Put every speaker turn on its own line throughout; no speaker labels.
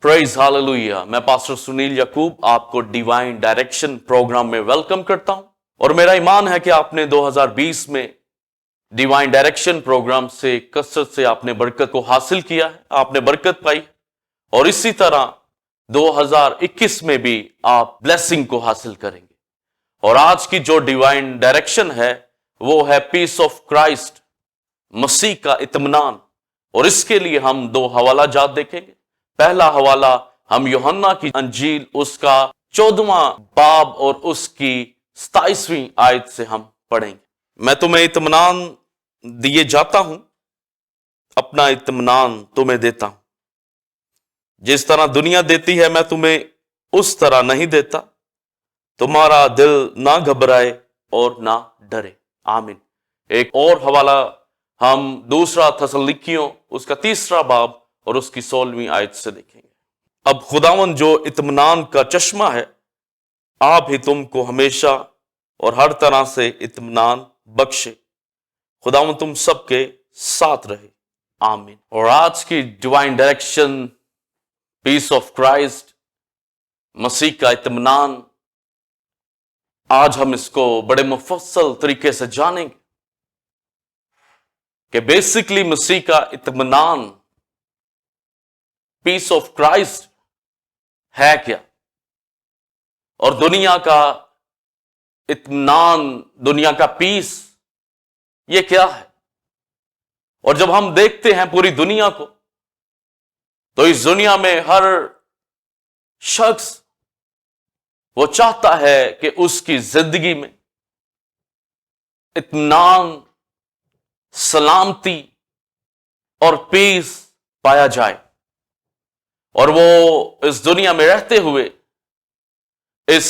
Praise hallelujah. मैं pastor Sunil याकूब आपको divine direction programme में वेलकम करता हूं और मेरा ईमान है कि आपने 2020 में डिवाइन डायरेक्शन प्रोग्राम से कसरत से आपने बरकत को हासिल किया है, आपने बरकत पाई और इसी तरह 2021 में भी आप ब्लेसिंग को हासिल करेंगे। और आज की जो डिवाइन डायरेक्शन है वो है पीस ऑफ क्राइस्ट, मसीह का इत्मीनान। और इसके लिए हम दो हवाला जात देखेंगे। पहला हवाला हम यूहन्ना की अंजील उसका 14वां बाब और उसकी 27वीं आयत से हम पढ़ेंगे। मैं तुम्हें इत्मीनान दिए जाता हूं, अपना इत्मीनान तुम्हें देता हूं। जिस तरह दुनिया देती है मैं तुम्हें उस तरह नहीं देता। तुम्हारा दिल ना घबराए और ना डरे। आमीन। एक और हवाला हम दूसरा थस्सलुनीकियों उसका 3रा बाब और उसकी 16वीं आयत से देखेंगे। अब खुदावन जो इत्मीनान का चश्मा है, आप ही तुमको हमेशा और हर तरह से इत्मीनान बख्शे। खुदावन तुम सबके साथ रहे। आमीन। और आज की divine direction peace of Christ, मसीह का इत्मीनान, आज हम इसको बड़े मुफस्सल तरीके से जानेंगे कि बेसिकली मसीह का इत्मीनान, पीस ऑफ क्राइस्ट है क्या, और दुनिया का इत्मीनान, दुनिया का पीस ये क्या है। और जब हम देखते हैं पूरी दुनिया को, तो इस दुनिया में हर शख्स वो चाहता है कि उसकी जिंदगी में इत्मीनान, सलामती और पीस पाया जाए। और वो इस दुनिया में रहते हुए इस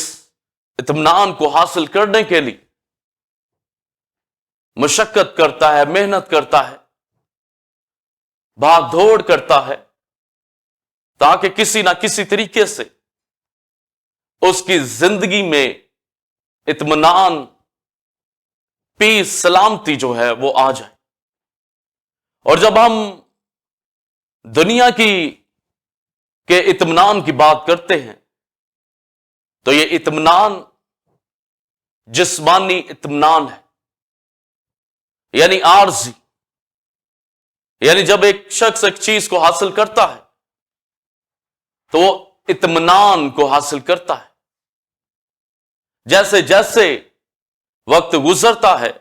इत्मीनान को हासिल करने के लिए मशक्कत करता है, मेहनत करता है, भाग दौड़ करता है, ताकि किसी ना किसी तरीके से उसकी जिंदगी में इत्मीनान, पीस, सलामती जो है वो आ जाए। और जब हम दुनिया के इत्मीनान की बात करते हैं, तो ये इत्मीनान जिस्मानी इत्मीनान है, यानी आर्जी। यानी जब एक शख्स एक चीज को हासिल करता है तो वो इत्मीनान को हासिल करता है। जैसे जैसे वक्त गुजरता है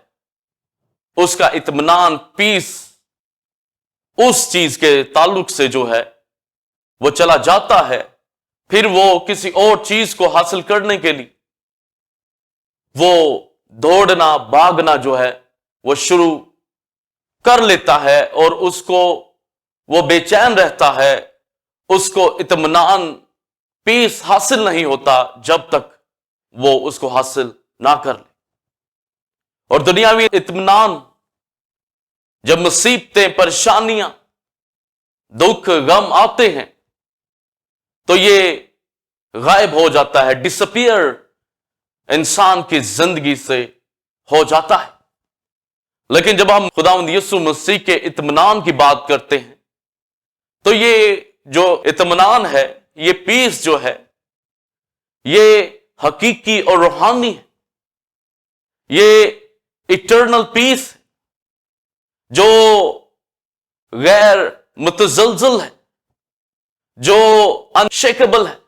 उसका इत्मीनान, पीस उस चीज के ताल्लुक से जो है वो चला जाता है। फिर वो किसी और चीज को हासिल करने के लिए वो दौड़ना, भागना जो है वो शुरू कर लेता है और उसको वो बेचैन रहता है। उसको इत्मीनान, पीस हासिल नहीं होता जब तक वो उसको हासिल ना कर ले। और दुनियावी इत्मीनान, जब मुसीबतें, परेशानियां, दुख, गम आते हैं तो ये गायब हो जाता है, डिसअपियर इंसान की जिंदगी से हो जाता है। लेकिन जब हम खुदावंद यीशु मसीह के इत्मीनान की बात करते हैं तो ये जो इत्मीनान है, ये पीस जो है, ये हकीकी और रूहानी है। ये इटर्नल पीस जो गैर मुतजलजल है, जो अनशेकेबल है,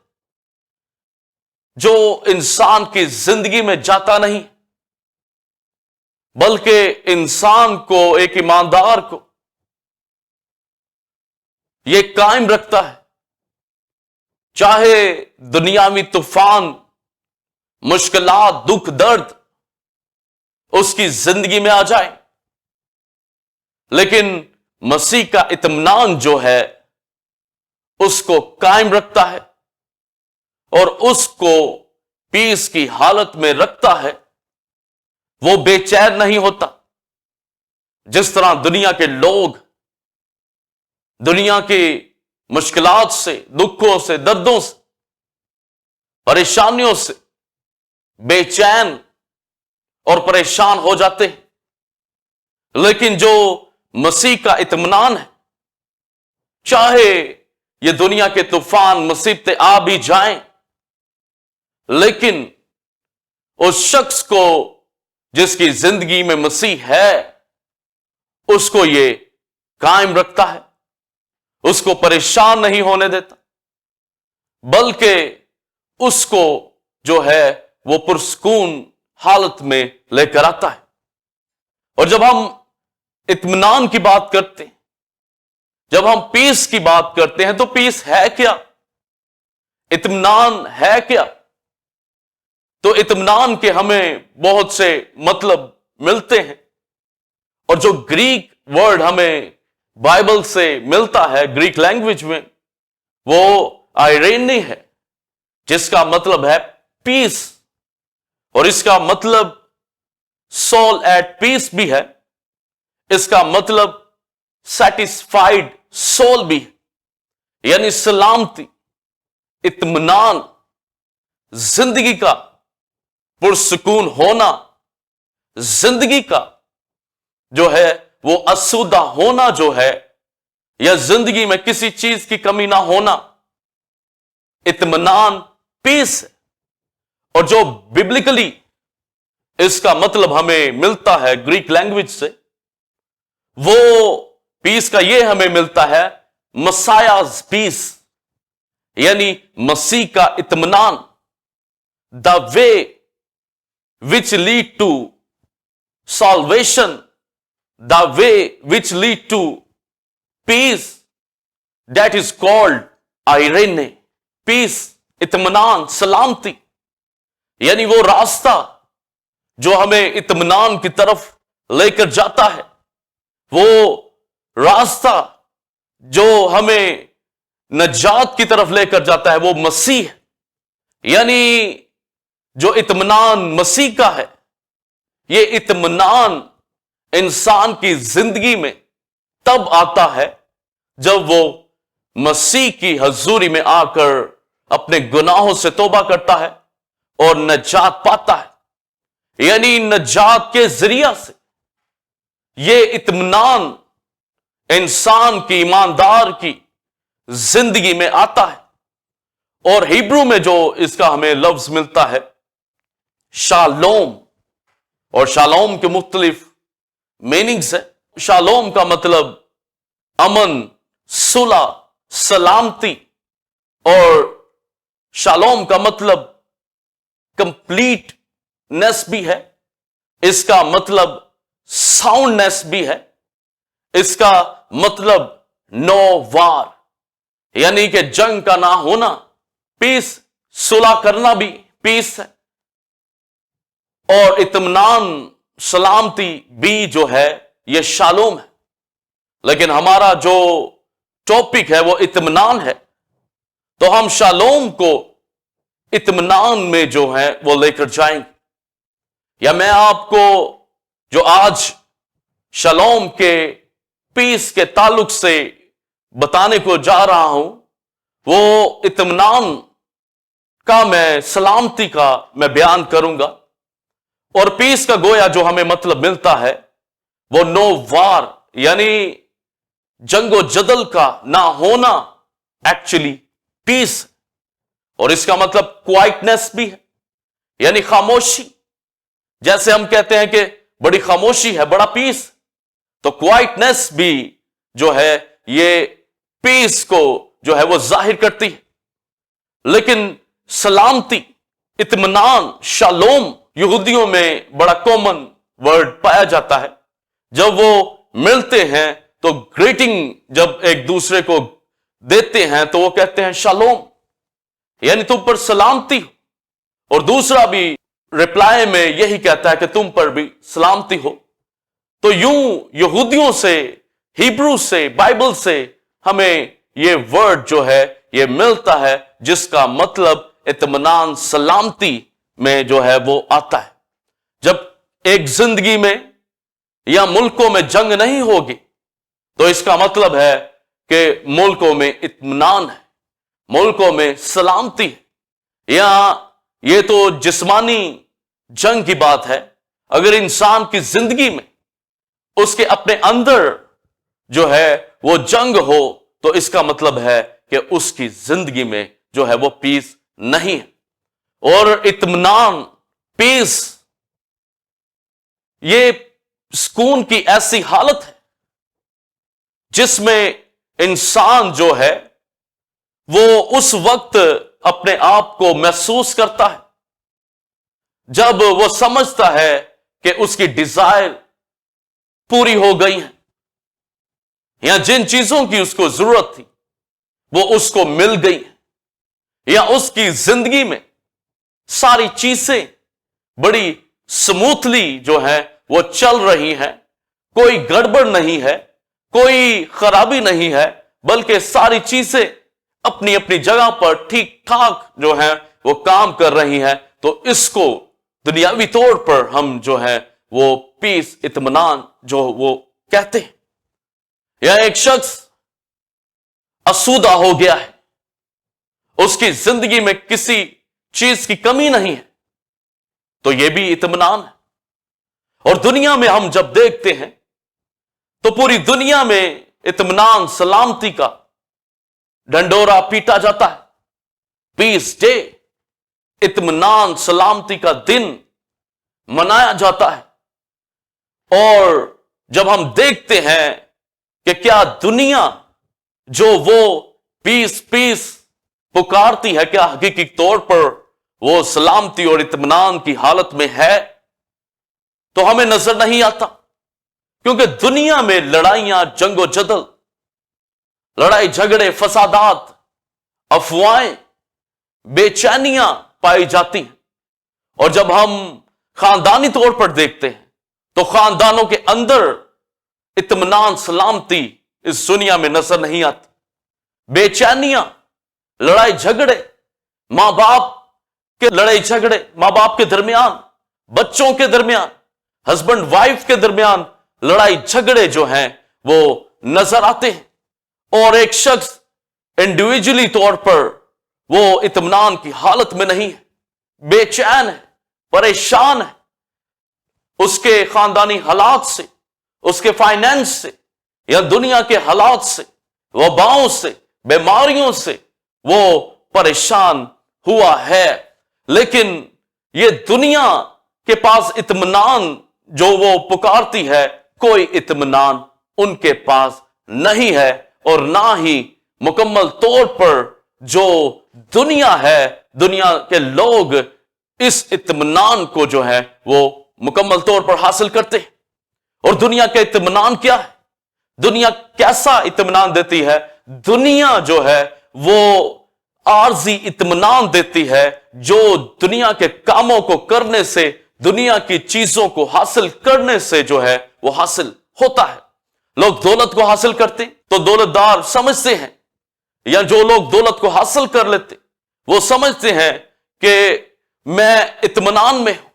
जो इंसान की जिंदगी में जाता नहीं, बल्कि इंसान को, एक ईमानदार को यह कायम रखता है। चाहे दुनियावी तूफान, मुश्किलात, दुख, दर्द उसकी जिंदगी में आ जाए, लेकिन मसीह का इत्मीनान जो है उसको कायम रखता है और उसको पीस की हालत में रखता है। वो बेचैन नहीं होता। जिस तरह दुनिया के लोग दुनिया की मुश्किलात से, दुखों से, दर्दों से, परेशानियों से बेचैन और परेशान हो जाते हैं, लेकिन जो मसीह का इत्मीनान है, चाहे یہ دنیا کے طوفان مصیبتیں آ بھی جائیں، لیکن اس شخص کو جس کی زندگی میں مسیح ہے، اس کو یہ قائم رکھتا ہے، اس کو پریشان نہیں ہونے دیتا، بلکہ اس کو جو ہے وہ پرسکون حالت میں لے کر آتا ہے۔ اور جب ہم اطمینان کی بات کرتے ہیں، جب ہم پیس کی بات کرتے ہیں، تو پیس ہے کیا؟ اطمینان ہے کیا؟ تو اطمینان کے ہمیں بہت سے مطلب ملتے ہیں، اور جو گریک ورڈ ہمیں بائبل سے ملتا ہے گریک لینگویج میں، وہ آئرینی ہے، جس کا مطلب ہے پیس، اور اس کا مطلب سول ایٹ پیس بھی ہے، اس کا مطلب سیٹسفائیڈ سول بھی ہے، یعنی سلامتی، اطمینان، زندگی کا پرسکون ہونا، زندگی کا جو ہے وہ آسودہ ہونا جو ہے، یا زندگی میں کسی چیز کی کمی نہ ہونا، اطمینان پیس ہے۔ اور جو ببلکلی اس کا مطلب ہمیں ملتا ہے گریک لینگویج سے، وہ پیس کا یہ ہمیں ملتا ہے مسایاز پیس، یعنی مسیح کا اطمینان، دا وے which lead to salvation, the way which lead to peace, that is called irene, peace، اطمینان، سلامتی، یعنی وہ راستہ جو ہمیں اطمینان کی طرف لے کر جاتا ہے، وہ راستہ جو ہمیں نجات کی طرف لے کر جاتا ہے، وہ مسیح ہے۔ یعنی جو اطمینان مسیح کا ہے، یہ اطمینان انسان کی زندگی میں تب آتا ہے جب وہ مسیح کی حضوری میں آ کر اپنے گناہوں سے توبہ کرتا ہے اور نجات پاتا ہے۔ یعنی نجات کے ذریعہ سے یہ اطمینان انسان کی، ایماندار کی زندگی میں آتا ہے۔ اور ہیبرو میں جو اس کا ہمیں لفظ ملتا ہے شالوم، اور شالوم کے مختلف میننگز ہیں۔ شالوم کا مطلب امن، صلح، سلامتی، اور شالوم کا مطلب کمپلیٹنس بھی ہے، اس کا مطلب ساؤنڈنس بھی ہے، اس کا مطلب نو وار، یعنی کہ جنگ کا نہ ہونا، پیس، صلح کرنا بھی پیس ہے، اور اطمینان، سلامتی بھی جو ہے یہ شالوم ہے۔ لیکن ہمارا جو ٹاپک ہے وہ اطمینان ہے، تو ہم شالوم کو اطمینان میں جو ہے وہ لے کر جائیں گے۔ یا میں آپ کو جو آج شالوم کے پیس کے تعلق سے بتانے کو جا رہا ہوں، وہ اطمینان کا، میں سلامتی کا میں بیان کروں گا۔ اور پیس کا گویا جو ہمیں مطلب ملتا ہے وہ نو وار، یعنی جنگ و جدل کا نہ ہونا، ایکچولی پیس، اور اس کا مطلب کوائٹنس بھی ہے، یعنی خاموشی۔ جیسے ہم کہتے ہیں کہ بڑی خاموشی ہے، بڑا پیس، تو کوائٹنس بھی جو ہے یہ پیس کو جو ہے وہ ظاہر کرتی ہے۔ لیکن سلامتی، اطمینان، شالوم یہودیوں میں بڑا کامن ورڈ پایا جاتا ہے۔ جب وہ ملتے ہیں تو گریٹنگ جب ایک دوسرے کو دیتے ہیں تو وہ کہتے ہیں شالوم، یعنی تم پر سلامتی ہو، اور دوسرا بھی رپلائی میں یہی کہتا ہے کہ تم پر بھی سلامتی ہو۔ تو یوں یہودیوں سے، ہیبرو سے، بائبل سے ہمیں یہ ورڈ جو ہے یہ ملتا ہے، جس کا مطلب اطمینان، سلامتی میں جو ہے وہ آتا ہے۔ جب ایک زندگی میں یا ملکوں میں جنگ نہیں ہوگی تو اس کا مطلب ہے کہ ملکوں میں اطمینان ہے، ملکوں میں سلامتی ہے۔ یا یہ تو جسمانی جنگ کی بات ہے، اگر انسان کی زندگی میں اس کے اپنے اندر جو ہے وہ جنگ ہو تو اس کا مطلب ہے کہ اس کی زندگی میں جو ہے وہ پیس نہیں ہے۔ اور اطمینان، پیس، یہ سکون کی ایسی حالت ہے جس میں انسان جو ہے وہ اس وقت اپنے آپ کو محسوس کرتا ہے جب وہ سمجھتا ہے کہ اس کی ڈیزائر پوری ہو گئی ہے، یا جن چیزوں کی اس کو ضرورت تھی وہ اس کو مل گئی ہے، یا اس کی زندگی میں ساری چیزیں بڑی سموتھلی جو ہیں وہ چل رہی ہیں، کوئی گڑبڑ نہیں ہے، کوئی خرابی نہیں ہے، بلکہ ساری چیزیں اپنی اپنی جگہ پر ٹھیک ٹھاک جو ہیں وہ کام کر رہی ہیں، تو اس کو دنیاوی طور پر ہم جو ہے وہ پیس، اطمینان جو وہ کہتے ہیں۔ یا ایک شخص آسودہ ہو گیا ہے، اس کی زندگی میں کسی چیز کی کمی نہیں ہے، تو یہ بھی اطمینان ہے۔ اور دنیا میں ہم جب دیکھتے ہیں تو پوری دنیا میں اطمینان، سلامتی کا ڈنڈورا پیٹا جاتا ہے، پیس ڈے، اطمینان سلامتی کا دن منایا جاتا ہے۔ اور جب ہم دیکھتے ہیں کہ کیا دنیا جو وہ پیس پیس پکارتی ہے، کیا حقیقی طور پر وہ سلامتی اور اطمینان کی حالت میں ہے، تو ہمیں نظر نہیں آتا، کیونکہ دنیا میں لڑائیاں، جنگ و جدل، لڑائی جھگڑے، فسادات، افواہیں، بے چینیاں پائی جاتی ہیں۔ اور جب ہم خاندانی طور پر دیکھتے ہیں تو خاندانوں کے اندر اطمینان، سلامتی اس دنیا میں نظر نہیں آتی، بے چینیاں، لڑائی جھگڑے، ماں باپ کے لڑائی جھگڑے، ماں باپ کے درمیان، بچوں کے درمیان، ہسبینڈ وائف کے درمیان لڑائی جھگڑے جو ہیں وہ نظر آتے ہیں۔ اور ایک شخص انڈیویجولی طور پر وہ اطمینان کی حالت میں نہیں ہے، بے چین ہے، پریشان ہے، اس کے خاندانی حالات سے، اس کے فائنینس سے، یا دنیا کے حالات سے، وباؤں سے، بیماریوں سے وہ پریشان ہوا ہے۔ لیکن یہ دنیا کے پاس اطمینان جو وہ پکارتی ہے، کوئی اطمینان ان کے پاس نہیں ہے، اور نہ ہی مکمل طور پر جو دنیا ہے، دنیا کے لوگ اس اطمینان کو جو ہے وہ مکمل طور پر حاصل کرتے ہیں۔ اور دنیا کا اطمینان کیا ہے؟ دنیا کیسا اطمینان دیتی ہے؟ دنیا جو ہے وہ عارضی اطمینان دیتی ہے، جو دنیا کے کاموں کو کرنے سے، دنیا کی چیزوں کو حاصل کرنے سے جو ہے وہ حاصل ہوتا ہے۔ لوگ دولت کو حاصل کرتے تو دولت دار سمجھتے ہیں، یا جو لوگ دولت کو حاصل کر لیتے وہ سمجھتے ہیں کہ میں اطمینان میں ہوں،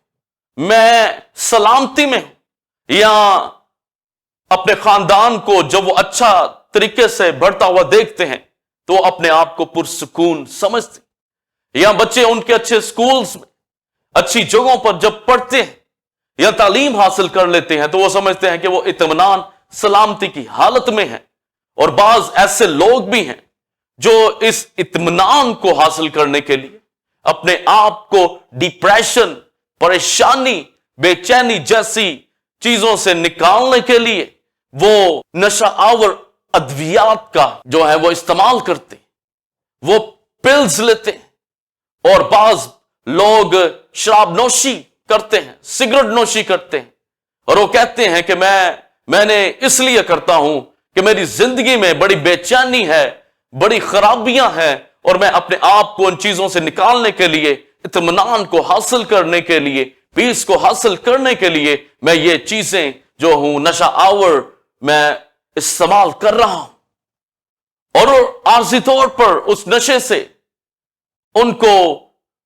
میں سلامتی میں ہوں، یا اپنے خاندان کو جب وہ اچھا طریقے سے بڑھتا ہوا دیکھتے ہیں تو وہ اپنے آپ کو پرسکون سمجھتے ہیں۔ یا بچے ان کے اچھے سکولز میں، اچھی جگہوں پر جب پڑھتے ہیں یا تعلیم حاصل کر لیتے ہیں تو وہ سمجھتے ہیں کہ وہ اطمینان، سلامتی کی حالت میں ہیں۔ اور بعض ایسے لوگ بھی ہیں جو اس اطمینان کو حاصل کرنے کے لیے اپنے آپ کو ڈپریشن، پریشانی، بے چینی جیسی چیزوں سے نکالنے کے لیے وہ نشہ آور ادویات کا جو ہے وہ استعمال کرتے ہیں، وہ پلز لیتے ہیں۔ اور بعض لوگ شراب نوشی کرتے ہیں، سگریٹ نوشی کرتے ہیں، اور وہ کہتے ہیں کہ میں نے اس لیے کرتا ہوں کہ میری زندگی میں بڑی بے چینی ہے، بڑی خرابیاں ہیں، اور میں اپنے آپ کو ان چیزوں سے نکالنے کے لیے، اطمینان کو حاصل کرنے کے لیے، پیس کو حاصل کرنے کے لیے میں یہ چیزیں جو ہوں نشہ آور میں استعمال کر رہا ہوں۔ اور عارضی طور پر اس نشے سے ان کو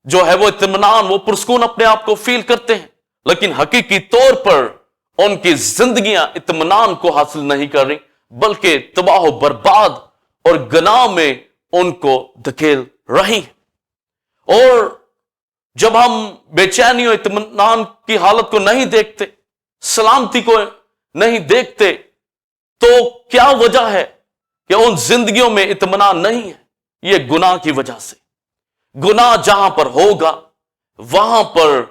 جو ہے وہ اطمینان، وہ پرسکون اپنے آپ کو فیل کرتے ہیں، لیکن حقیقی طور پر ان کی زندگیاں اطمینان کو حاصل نہیں کر رہی، بلکہ تباہ و برباد اور گناہ میں ان کو دھکیل رہی ہیں۔ اور جب ہم بے چینی اور اطمینان کی حالت کو نہیں دیکھتے، سلامتی کو نہیں دیکھتے، تو کیا وجہ ہے کہ ان زندگیوں میں اطمینان نہیں ہے؟ یہ گناہ کی وجہ سے. گناہ جہاں پر ہوگا وہاں پر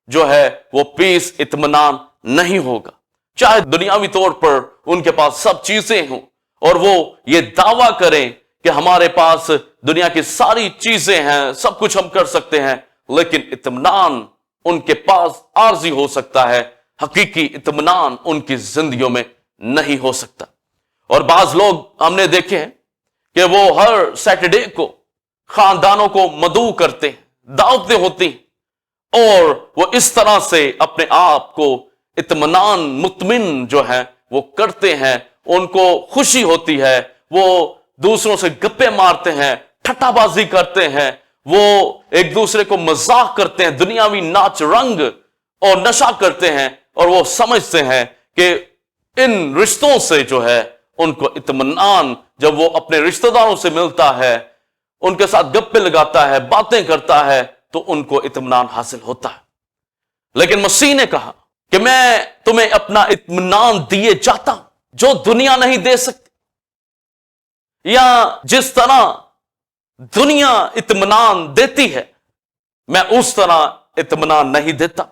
جو ہے وہ پیس اطمینان نہیں ہوگا. چاہے دنیاوی طور پر ان کے پاس سب چیزیں ہوں اور وہ یہ دعویٰ کریں کہ ہمارے پاس دنیا کی ساری چیزیں ہیں, سب کچھ ہم کر سکتے ہیں, لیکن اطمینان ان کے پاس عارضی ہو سکتا ہے, حقیقی اطمینان ان کی زندگیوں میں نہیں ہو سکتا. اور بعض لوگ ہم نے دیکھے ہیں کہ وہ ہر سیٹرڈے کو خاندانوں کو مدعو کرتے ہیں, دعوتیں ہوتی ہیں, اور وہ اس طرح سے اپنے آپ کو اطمینان مطمئن جو ہے وہ کرتے ہیں. ان کو خوشی ہوتی ہے, وہ دوسروں سے گپے مارتے ہیں, ٹھٹا بازی کرتے ہیں, وہ ایک دوسرے کو مذاق کرتے ہیں, دنیاوی ناچ رنگ اور نشہ کرتے ہیں, اور وہ سمجھتے ہیں کہ ان رشتوں سے جو ہے ان کو اطمینان, جب وہ اپنے رشتہ داروں سے ملتا ہے, ان کے ساتھ گپے لگاتا ہے, باتیں کرتا ہے, تو ان کو اطمینان حاصل ہوتا ہے. لیکن مسیح نے کہا کہ میں تمہیں اپنا اطمینان دیے جاتا ہوں جو دنیا نہیں دے سکتی, یا جس طرح دنیا اطمینان دیتی ہے میں اس طرح اطمینان نہیں دیتا.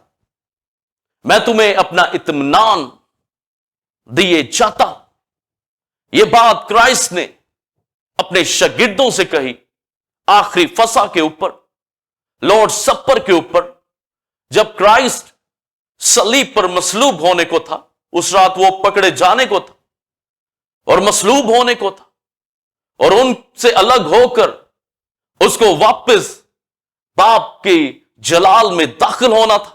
میں تمہیں اپنا اطمینان دیے جاتا ہوں. یہ بات کرائسٹ نے اپنے شاگردوں سے کہی آخری فصح کے اوپر, لارڈ سپر کے اوپر, جب کرائسٹ صلیب پر مصلوب ہونے کو تھا. اس رات وہ پکڑے جانے کو تھا اور مصلوب ہونے کو تھا, اور ان سے الگ ہو کر اس کو واپس باپ کی جلال میں داخل ہونا تھا.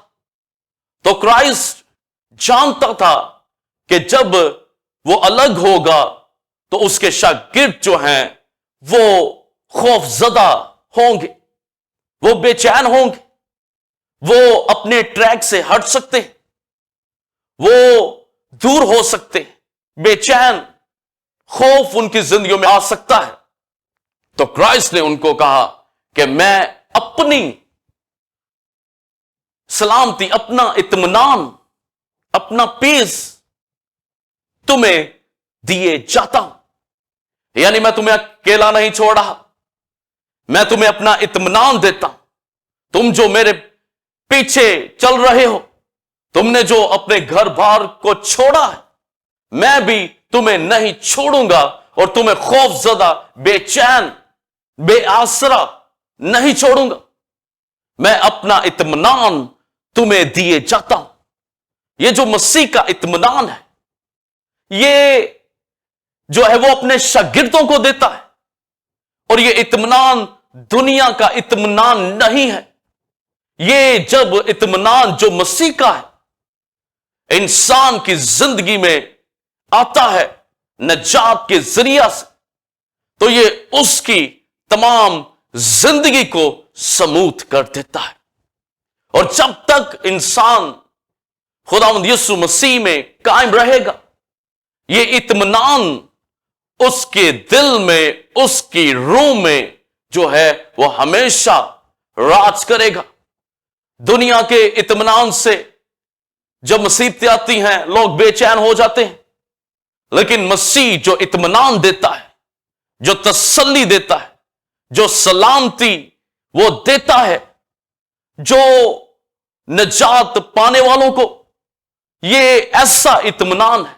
تو کرائسٹ جانتا تھا کہ جب وہ الگ ہوگا تو اس کے شاگرد جو ہیں وہ خوف زدہ ہوں گے, وہ بے چین ہوں گے, وہ اپنے ٹریک سے ہٹ سکتے ہیں, وہ دور ہو سکتے ہیں, بے چین خوف ان کی زندگیوں میں آ سکتا ہے. تو کرائسٹ نے ان کو کہا کہ میں اپنی سلامتی, اپنا اطمینان, اپنا پیس تمہیں دیے جاتا ہوں. یعنی میں تمہیں اکیلا نہیں چھوڑ رہا, میں تمہیں اپنا اطمینان دیتا ہوں. تم جو میرے پیچھے چل رہے ہو, تم نے جو اپنے گھر بار کو چھوڑا ہے, میں بھی تمہیں نہیں چھوڑوں گا, اور تمہیں خوف زدہ, بے چین, بے آسرا نہیں چھوڑوں گا. میں اپنا اطمینان تمہیں دیے جاتا ہوں. یہ جو مسیح کا اطمینان ہے, یہ جو ہے وہ اپنے شاگردوں کو دیتا ہے, اور یہ اطمینان دنیا کا اطمینان نہیں ہے. یہ جب اطمینان جو مسیح کا ہے انسان کی زندگی میں آتا ہے نجات کے ذریعہ سے, تو یہ اس کی تمام زندگی کو سموتھ کر دیتا ہے. اور جب تک انسان خداوند یسوع مسیح میں قائم رہے گا, یہ اطمینان اس کے دل میں, اس کی روح میں جو ہے وہ ہمیشہ راج کرے گا. دنیا کے اطمینان سے جب مصیبتیں آتی ہیں لوگ بے چین ہو جاتے ہیں, لیکن مسیح جو اطمینان دیتا ہے, جو تسلی دیتا ہے, جو سلامتی وہ دیتا ہے, جو نجات پانے والوں کو, یہ ایسا اطمینان ہے,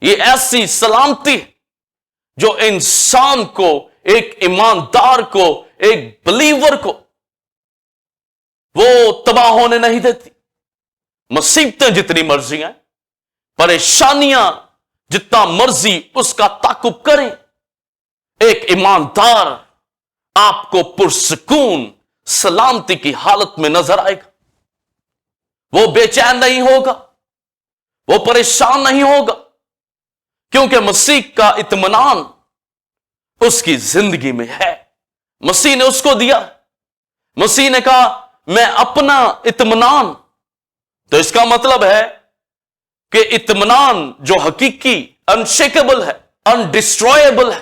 یہ ایسی سلامتی ہے جو انسان کو, ایک ایماندار کو, ایک بلیور کو وہ تباہ ہونے نہیں دیتی. مصیبتیں جتنی مرضی ہیں, پریشانیاں جتنا مرضی اس کا تعاقب کریں, ایک ایماندار آپ کو پرسکون سلامتی کی حالت میں نظر آئے گا. وہ بے چین نہیں ہوگا, وہ پریشان نہیں ہوگا, کیونکہ مسیح کا اطمینان اس کی زندگی میں ہے. مسیح نے اس کو دیا. مسیح نے کہا میں اپنا اطمینان, تو اس کا مطلب ہے کہ اطمینان جو حقیقی, انشیکیبل ہے, انڈسٹرائیبل ہے,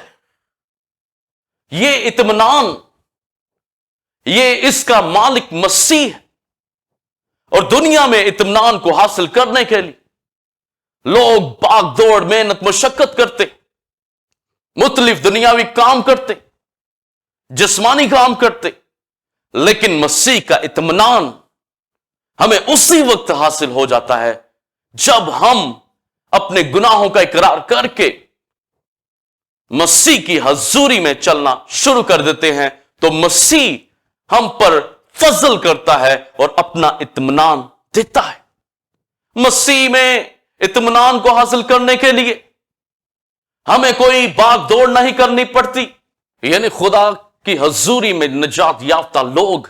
یہ اطمینان, یہ اس کا مالک مسیح ہے. اور دنیا میں اطمینان کو حاصل کرنے کے لیے لوگ بھاگ دوڑ, محنت, مشقت کرتے, مختلف دنیاوی کام کرتے, जिस्मानी काम करते, लेकिन मसीह का इत्मीनान हमें उसी वक्त हासिल हो जाता है जब हम अपने गुनाहों का इकरार करके मसीह की हजूरी में चलना शुरू कर देते हैं। तो मसीह हम पर फजल करता है और अपना इत्मीनान देता है। मसीह में इत्मीनान को हासिल करने के लिए हमें कोई भाग दौड़ नहीं करनी पड़ती। यानी खुदा की हजूरी में निजात याफ्ता लोग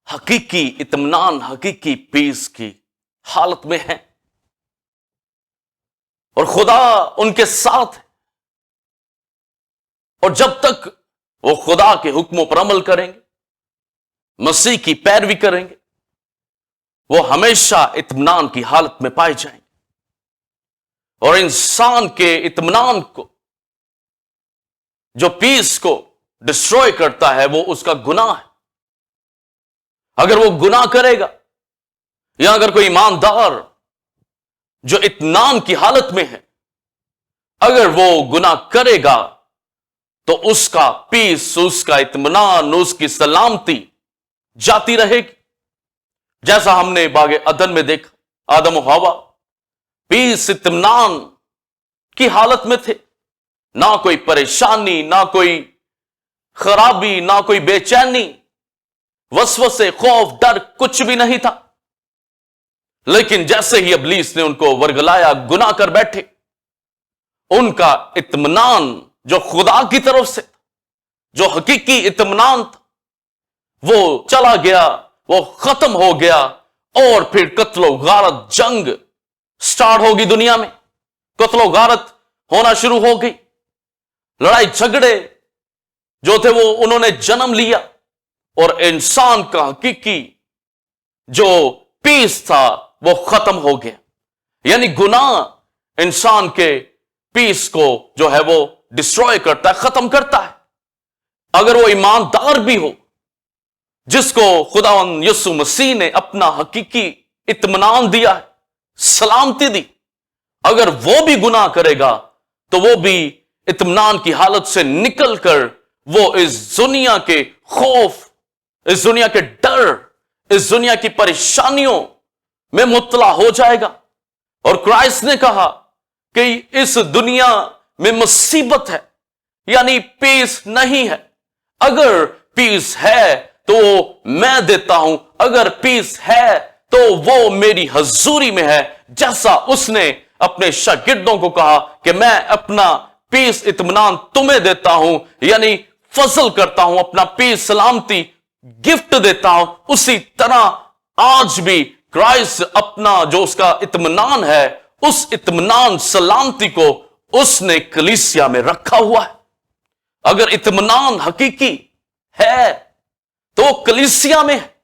हकीकी इत्मीनान, हकीकी पीस की हालत में हैं और खुदा उनके साथ है। और जब तक वो खुदा के हुक्मों पर अमल करेंगे, मसीह की पैरवी करेंगे, वो हमेशा इत्मीनान की हालत में पाए जाएंगे। और इंसान के इत्मीनान को, जो पीस को डिस्ट्रॉय करता है, वो उसका गुनाह है। अगर वो गुनाह करेगा, या अगर कोई ईमानदार जो इत्मीनान की हालत में है, अगर वो गुनाह करेगा, तो उसका पीस, उसका इत्मीनान, उसकी सलामती जाती रहेगी। जैसा हमने बागे अदन में देखा, आदम और हवा पीस, इत्मीनान की हालत में थे। ना कोई परेशानी, ना कोई खराबी, ना कोई बेचैनी, वसवसे, खौफ, डर कुछ भी नहीं था। लेकिन जैसे ही इब्लीस ने उनको वर्गलाया, गुनाह कर बैठे, उनका इत्मीनान जो खुदा की तरफ से, जो हकीकी इत्मीनान था, वो चला गया, वो खत्म हो गया। और फिर कत्लो गारत जंग स्टार्ट होगी दुनिया में। कत्लो गारत होना शुरू हो गई। लड़ाई झगड़े जो थे वो उन्होंने जन्म लिया और इंसान का हकीकी जो पीस था वो खत्म हो गया। यानी गुनाह इंसान के पीस को जो है वो डिस्ट्रॉय करता है, खत्म करता है। अगर वो ईमानदार भी हो, जिसको खुदावंद यीशु मसीह ने अपना हकीकी इत्मीनान दिया है, सलामती दी, अगर वो भी गुनाह करेगा तो वो भी इत्मीनान की हालत से निकलकर वो इस दुनिया के खौफ, इस दुनिया के डर, इस दुनिया की परेशानियों में मुब्तला हो जाएगा। और क्राइस्ट ने कहा कि इस दुनिया में मुसीबत है, यानी पीस नहीं है। अगर पीस है तो मैं देता हूं, अगर पीस है तो वो मेरी हजूरी में है। जैसा उसने अपने शागिर्दों को कहा कि मैं अपना पीस, इत्मीनान तुम्हें देता हूं, यानी फजल करता हूं, अपना पीस, सलामती गिफ्ट देता हूं, उसी तरह आज भी क्राइस्ट अपना जो उसका इत्मीनान है, उस इत्मीनान, सलामती को उसने कलीसिया में रखा हुआ है। अगर इत्मीनान हकीकी है तो कलीसिया में है,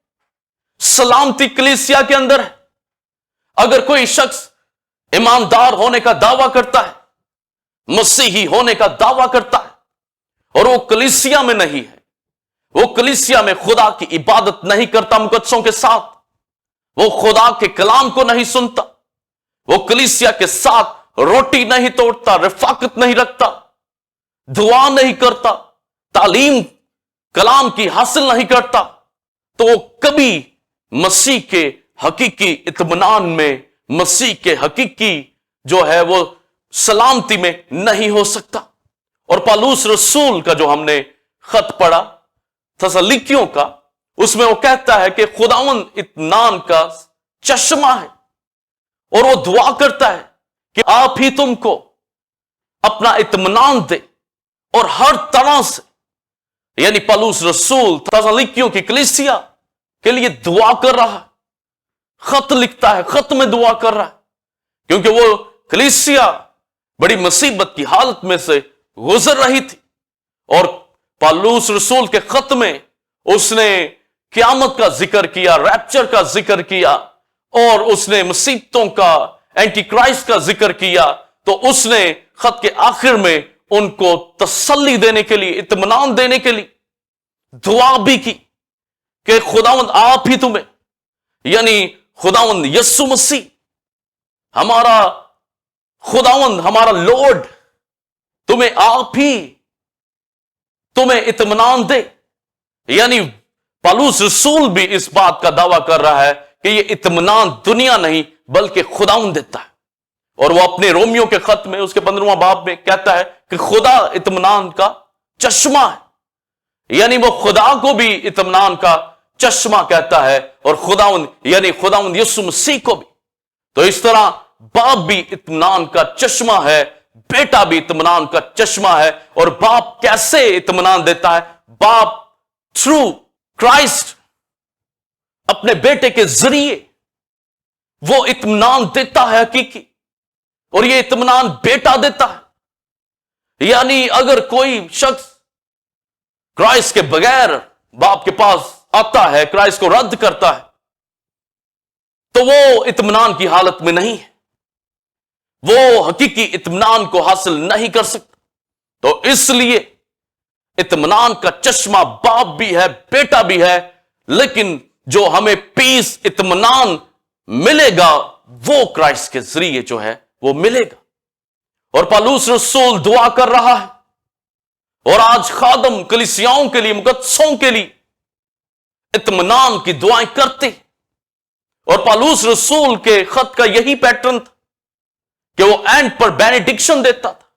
सलामती कलीसिया के अंदर है। अगर कोई शख्स ईमानदार होने का दावा करता है, मसीही होने का दावा करता है, और वो कलीसिया में नहीं है, वो कलीसिया में खुदा की इबादत नहीं करता मुकद्दसों के साथ, वो खुदा के कलाम को नहीं सुनता, वो कलीसिया के साथ रोटी नहीं तोड़ता, रफाकत नहीं रखता, दुआ नहीं करता, तालीम कलाम की हासिल नहीं करता, तो वो कभी मसीह के हकीकी इत्मीनान में, मसीह के हकीकी जो है वो सलामती में नहीं हो सकता। और पौलुस रसूल का जो हमने खत पढ़ा थस्सलुनीकियों का, उसमें वो कहता है कि खुदावंद इत्मीनान का चश्मा है, और वो दुआ करता है कि आप ही तुमको अपना इत्मीनान दे। और हर तरह से, यानी पौलुस रसूल थस्सलुनीकियों की कलीसिया के लिए दुआ कर रहा है, खत लिखता है, खत में दुआ कर रहा है, क्योंकि वो कलीसिया बड़ी मुसीबत की हालत में से गुजर रही थी। और पौलुस रसूल के खत में उसने क़यामत का जिक्र किया, रैप्चर का जिक्र किया, और उसने मुसीबतों का, एंटी क्राइस्ट का जिक्र किया। तो उसने खत के आखिर में उनको तसल्ली देने के लिए, इत्मीनान देने के लिए दुआ भी की कि खुदावंद आप ही तुम्हें, यानी खुदावंद यीशु मसीह, हमारा खुदावंद, हमारा लॉर्ड, तुम्हें आप ही तुम्हें इत्मीनान दे। यानी पौलुस रसूल भी इस बात का दावा कर रहा है कि ये इत्मीनान दुनिया नहीं बल्कि खुदावंद देता है। और वो अपने रोमियो के खत में उसके 15वां बाब में कहता है कि खुदा इत्मीनान का चश्मा है। यानी वो खुदा को भी इत्मीनान का चश्मा कहता है और खुदावंद यानी खुदावंद यीशु मसीह को भी। तो इस तरह बाप भी इत्मीनान का चश्मा है, बेटा भी इत्मीनान का चश्मा है। और बाप कैसे इत्मीनान देता है? बाप थ्रू क्राइस्ट अपने बेटे के जरिए वो इत्मीनान देता है हकीकी, और ये इत्मीनान बेटा देता है। यानी अगर कोई शख्स क्राइस्ट के बगैर बाप के पास आता है, क्राइस्ट को रद्द करता है, तो वो इत्मीनान की हालत में नहीं है, वो हकीकी इत्मीनान को हासिल नहीं कर सकता। तो इसलिए इत्मीनान का चश्मा बाप भी है, बेटा भी है, लेकिन जो हमें पीस इत्मीनान मिलेगा वो क्राइस्ट के जरिए जो है वो मिलेगा। और पौलुस रसूल दुआ कर रहा है, और आज खादम कलीसियाओं के लिए, मुकद्दसों के लिए इत्मीनान की दुआएं करते। और पौलुस रसूल के खत का यही पैटर्न था कि वो एंड पर बेनेडिक्शन देता था,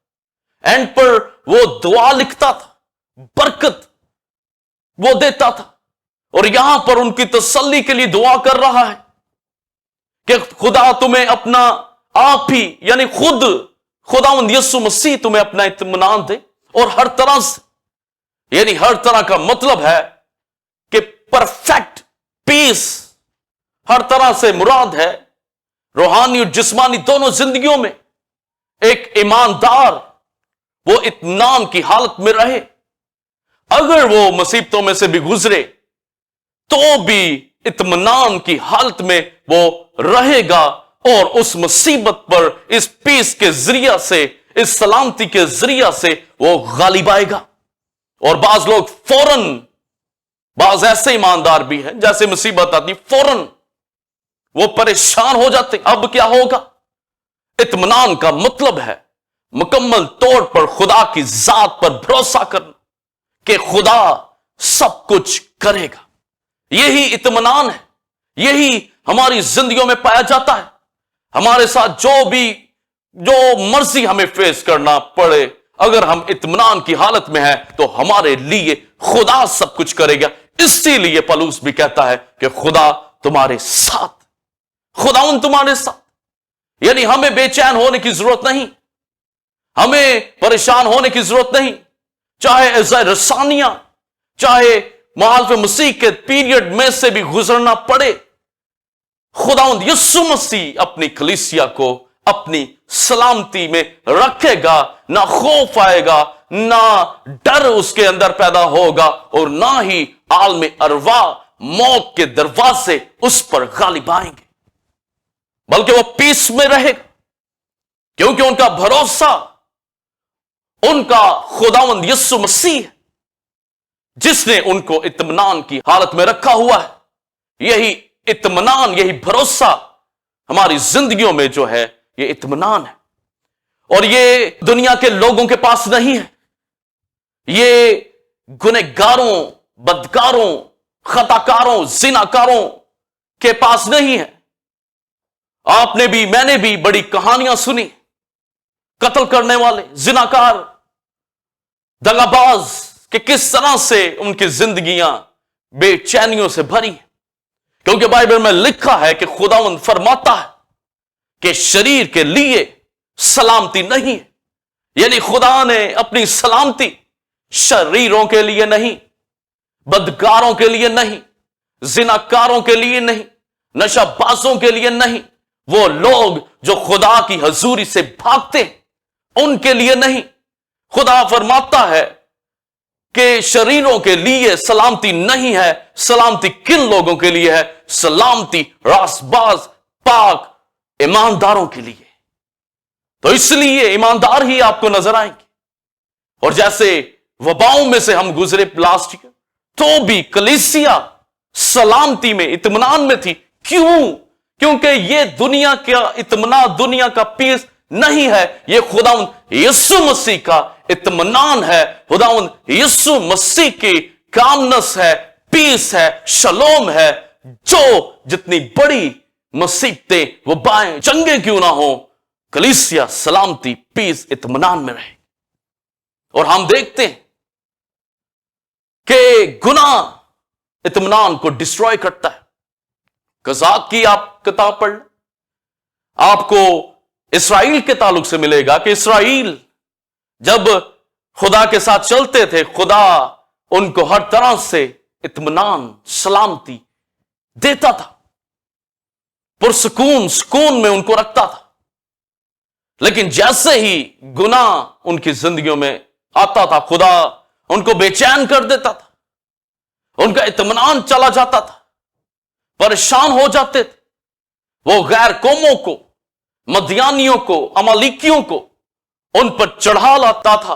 एंड पर वो दुआ लिखता था, बरकत वो देता था। और यहां पर उनकी तसल्ली के लिए दुआ कर रहा है कि खुदा तुम्हें अपना आप ही यानी खुदावंद यीशु मसीह तुम्हें अपना इत्मीनान दे। और हर तरह से, यानी हर तरह का मतलब है कि परफेक्ट पीस, हर तरह से मुराद है रूहानी और जिस्मानी दोनों जिंदगियों में एक ईमानदार वो इत्मीनान की हालत में रहे। अगर वो मुसीबतों में से भी गुजरे तो भी इत्मीनान की हालत में वो रहेगा, और उस मुसीबत पर इस पीस के जरिया से, इस सलामती के जरिया से वो गालिब आएगा। और बाज लोग फौरन, बाज ऐसे ईमानदार भी हैं जैसे मुसीबत आती फौरन वो परेशान हो जाते, अब क्या होगा। इत्मीनान का मतलब है मुकम्मल तौर पर खुदा की जात पर भरोसा करना कि खुदा सब कुछ करेगा। यही इत्मीनान है, यही हमारी जिंदगियों में पाया जाता है। हमारे साथ जो मर्जी हमें फेस करना पड़े, अगर हम इत्मीनान की हालत में हैं तो हमारे लिए खुदा सब कुछ करेगा। इसीलिए पौलुस भी कहता है कि खुदा तुम्हारे साथ, खुदावंद तुम्हारे साथ। यानी हमें बेचैन होने की जरूरत नहीं, हमें परेशान होने की जरूरत नहीं, चाहे रसानिया, चाहे मुहालफ मसीह के पीरियड में से भी गुजरना पड़े। खुदावंद यीशु मसीह अपनी कलीसिया को अपनी सलामती में रखेगा, ना खौफ आएगा, ना डर उसके अंदर पैदा होगा, और ना ही आलम अरवा मौत के दरवाजे उस पर गालिब आएंगे, बल्कि वो पीस में रहेगा, क्योंकि उनका भरोसा उनका खुदावंद यीशु मसीह है जिसने उनको इत्मीनान की हालत में रखा हुआ है। यही इत्मीनान, यही भरोसा हमारी जिंदगियों में जो है ये इत्मीनान है, और ये दुनिया के लोगों के पास नहीं है। ये गुनहगारों, बदकारों, खताकारों, जिनाकारों के पास नहीं है। आपने भी, मैंने भी बड़ी कहानियां सुनी, कत्ल करने वाले, जिनाकार, दगाबाज कि किस तरह से उनकी जिंदगियां बेचैनियों से भरी हैं, क्योंकि बाइबल में लिखा है कि खुदावंद फरमाता है कि शरीर के लिए सलामती नहीं है। यानी खुदा ने अपनी सलामती शरीरों के लिए नहीं, बदकारों के लिए नहीं, जिनाकारों के लिए नहीं, नशाबाजों के लिए नहीं, वो लोग जो खुदा की हजूरी से भागते उनके लिए नहीं। खुदा फरमाता है कि शरीरों के लिए सलामती नहीं है, सलामती किन लोगों के लिए है? सलामती रासबाज, पाक, ईमानदारों के लिए। तो इसलिए ईमानदार ही आपको नजर आएंगे। और जैसे वबाओं में से हम गुजरे लास्ट ईयर, तो भी कलीसिया सलामती में, इत्मीनान में थी। क्यों? क्योंकि ये दुनिया का इत्मीनान, दुनिया का पीस नहीं है, ये खुदावंद यीशु मसीह का इत्मीनान है, खुदावंद यीशु मसीह की कामनेस है, पीस है, शलोम है, जो जितनी बड़ी मुसीबतें वो बाएं चंगे क्यों ना हो, कलीसिया सलामती, पीस, इत्मीनान में रहे। और हम देखते हैं कि गुनाह इत्मीनान को डिस्ट्रॉय करता है। कज़ात की आप किताब पढ़, आपको इस्राएल के ताल्लुक से मिलेगा कि इस्राएल जब खुदा के साथ चलते थे, खुदा उनको हर तरह से इत्मीनान, सलामती देता था, पुरसकून, सुकून में उनको रखता था। लेकिन जैसे ही गुनाह उनकी जिंदगियों में आता था, खुदा उनको बेचैन कर देता था, उनका इत्मीनान चला जाता था, परेशान हो जाते थे। वो गैर कौमों को, मदियानियों को, अमालिकियों को उन पर चढ़ा लाता था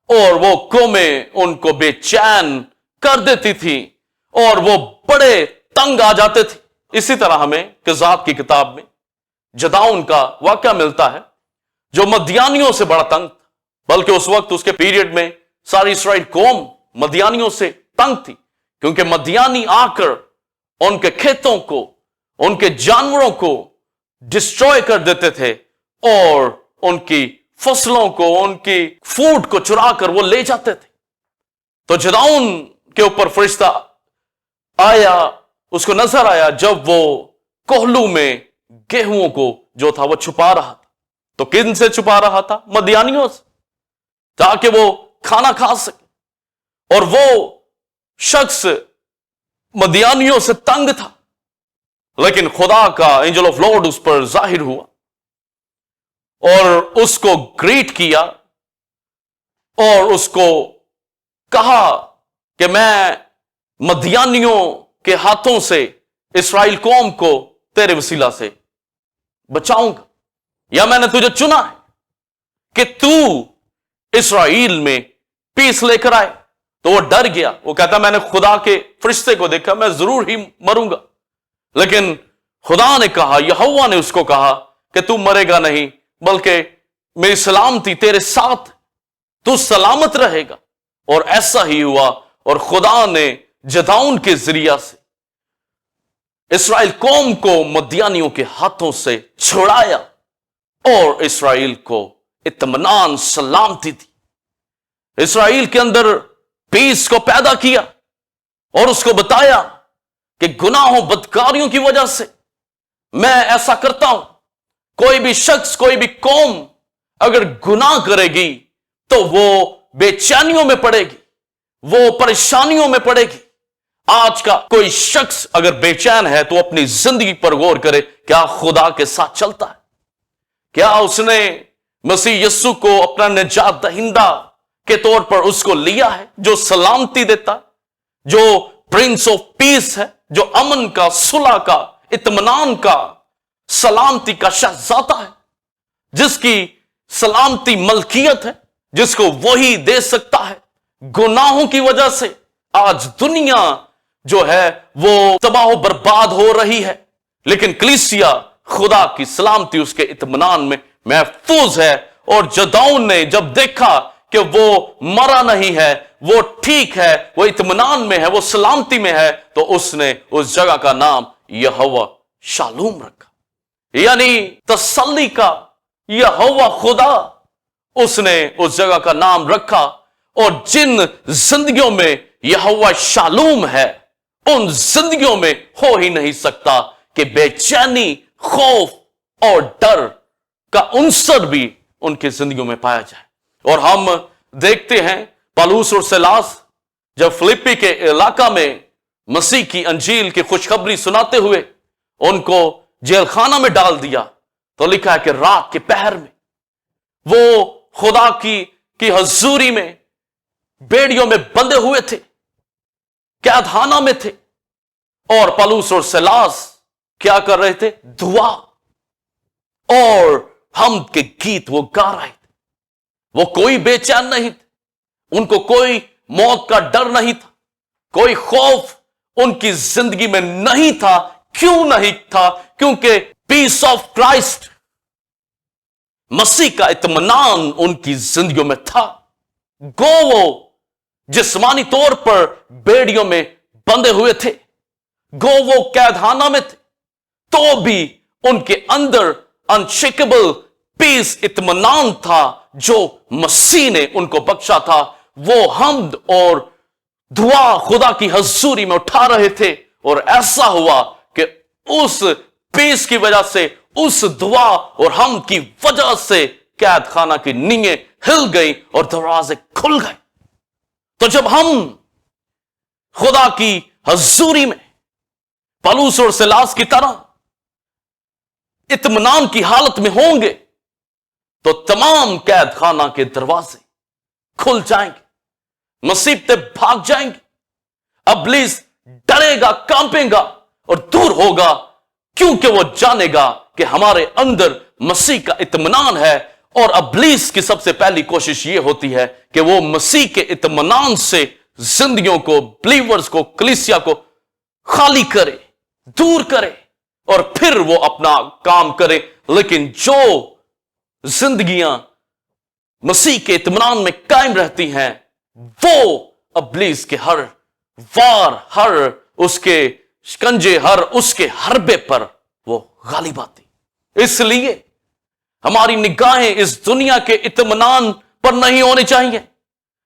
और वो कौमें उनको बेचैन कर देती थी और वो बड़े तंग आ जाते थे। इसी तरह हमें कज़ात की किताब में जदाऊन का वाकया मिलता है, जो मदियानियों से बड़ा तंग था, बल्कि उस वक्त उसके पीरियड में सारी इस्राएल कौम मदियानियों से तंग थी, क्योंकि मदियानी आकर उनके खेतों को, उनके जानवरों को डिस्ट्रॉय कर देते थे और उनकी फसलों को, उनकी फूड को चुरा कर वो ले जाते थे। तो जदाऊन के ऊपर फरिश्ता आया, उसको नजर आया जब वो कोहलू में गेहूं को जो था वो छुपा रहा था। तो किन से छुपा रहा था? मदियानियों से, ताकि वो खाना खा सके। और वो शख्स मदियानियों से तंग था, लेकिन खुदा का एंजल ऑफ लॉर्ड उस पर जाहिर हुआ और उसको ग्रीट किया और उसको कहा कि मैं मदियानियों के हाथों से इस्राएल कौम को तेरे वसीला से बचाऊंगा, या मैंने तुझे चुना है कि तू इस्राएल में पीस लेकर आए। तो वो डर गया, वो कहता मैंने खुदा के फरिश्ते को देखा, मैं जरूर ही मरूंगा। लेकिन खुदा ने कहा, यहोवा ने उसको कहा कि तू मरेगा नहीं, बल्कि मेरी सलामती तेरे साथ, तू सलामत रहेगा। और ऐसा ही हुआ और खुदा ने जदाऊन के जरिया से इस्राएल कौम को मदियानियों के हाथों से छुड़ाया और इस्राएल को इत्मीनान, सलामती थी। इस्राएल के अंदर पीस को पैदा किया और उसको बताया कि गुनाहों, बदकारियों की वजह से मैं ऐसा करता हूं। कोई भी शख्स, कोई भी कौम अगर गुनाह करेगी तो वो बेचैनियों में पड़ेगी, वो परेशानियों में पड़ेगी। आज का कोई शख्स अगर बेचैन है तो अपनी जिंदगी पर गौर करे, क्या खुदा के साथ चलता है? क्या उसने मसीह यीशु को अपना निजात दहिंदा के तौर पर उसको लिया है, जो सलामती देता है, जो प्रिंस ऑफ पीस है, जो अमन का, सुलह का, इत्मीनान का, सलामती का शहजादा है, जिसकी सलामती मलकियत है, जिसको वही दे सकता है। गुनाहों की वजह से आज दुनिया जो है वो तबाह बर्बाद हो रही है, लेकिन कलीसिया खुदा की सलामती उसके इत्मीनान में महफूज है। और जदाऊन ने जब देखा कि वो मरा नहीं है, वो ठीक है, वो इत्मीनान में है, वो सलामती में है, तो उसने उस जगह का नाम यहोवा शालूम रखा, यानी तसल्ली का यहोवा खुदा। उसने उस जगह का नाम रखा। और जिन जिंदगियों में यहोवा शालूम है, उन जिंदगियों में हो ही नहीं सकता कि बेचैनी, खौफ और डर का उनसर भी उनकी जिंदगियों में पाया जाए। और हम देखते हैं पौलुस और सीलास जब फिलिप्पी के इलाका में मसीह की अंजील की खुशखबरी सुनाते हुए उनको जेल खाना में डाल दिया, तो लिखा है कि रात के पहर में वो खुदा की हजूरी में बेड़ियों में बंधे हुए थे, कैदखाना में थे, और पौलुस और सीलास क्या कर रहे थे? दुआ और हम के गीत वो गा रहे थे। वो कोई बेचैन नहीं थे, उनको कोई मौत का डर नहीं था, कोई खौफ उनकी जिंदगी में नहीं था। क्यों नहीं था? क्योंकि पीस ऑफ क्राइस्ट, मसीह का इत्मीनान उनकी जिंदगियों में था। गो वो जिस्मानी तौर पर बेड़ियों में बंधे हुए थे, गो वो कैदखाना में थे, तो भी उनके अंदर अनशेकेबल पीस, इत्मीनान था जो मसीह ने उनको बख्शा था। वो हम्द और दुआ खुदा की हजूरी में उठा रहे थे, और ऐसा हुआ कि उस पीस की वजह से, उस दुआ और हम्द की वजह से कैद खाना की नींवें हिल गई और दरवाजे खुल गए। तो जब हम खुदा की हजूरी में पलूस और सिलास की तरह इत्मीनान की हालत में होंगे, तो तमाम कैद खाना के दरवाजे खुल जाएंगे, मुसीबतें भाग जाएंगी, इब्लीस डरेगा, कांपेगा और दूर होगा, क्योंकि वो जानेगा कि हमारे अंदर मसीह का इत्मीनान है। और इब्लीस की सबसे पहली कोशिश ये होती है कि वो मसीह के इत्मीनान से जिंदगियों को, बिलीवर्स को, कलीसिया को खाली करे, दूर करे, और फिर वो अपना काम करे। लेकिन जो जिंदगियां मसीह के इत्मीनान में कायम रहती हैं, वो इब्लीस के हर वार, हर उसके शिकंजे, हर उसके हरबे पर वो गालिब आती। इसलिए हमारी निगाहें इस दुनिया के इत्मीनान पर नहीं होनी चाहिए।